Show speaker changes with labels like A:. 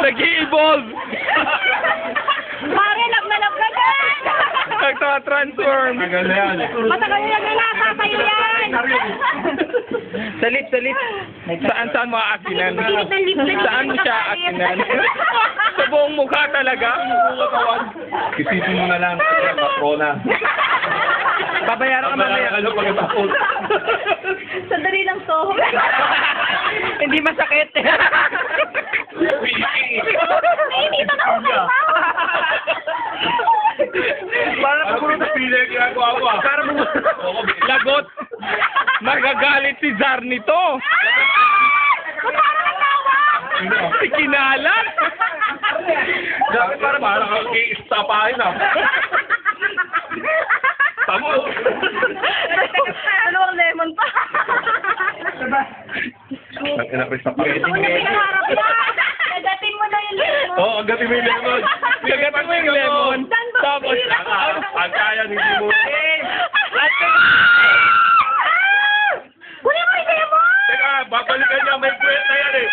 A: Nag-i-evolve!
B: Pare, lab ka dyan!
A: Nagtatransform!
C: Tagal na yan eh.
B: Matagal na nasa sa'yo yan!
A: Salit. Saan mo aakinan? Saan mo siya aakinan? Sa buong mukha talaga?
C: Isipin mo na lang, patrona.
A: Babayaran ka mamaya.
C: Ano pagkatapos?
B: Sandali lang to.
A: Hindi masakit.
B: Ay, dito na ako kayo.
A: Para
C: Ano po yung pili yung ginagawa mo ah?
A: Para mo lagot. Magagalit si Zar nito. Si Kinalat.
C: Dapat parang kang i-stapahin ah. Tamo.
B: Dalawang lemon pa.
C: Nag-inapis na pa.
B: Pinaharap na. Kagatin mo na yung lemon.
C: Oo, agatin mo yung lemon.
A: Kagatin mo yung lemon. Tapos,
C: Ang kaya, hindi mo.
B: Kunin mo yung lemon!
C: Teka, babalikan niya. May kwet na yan eh.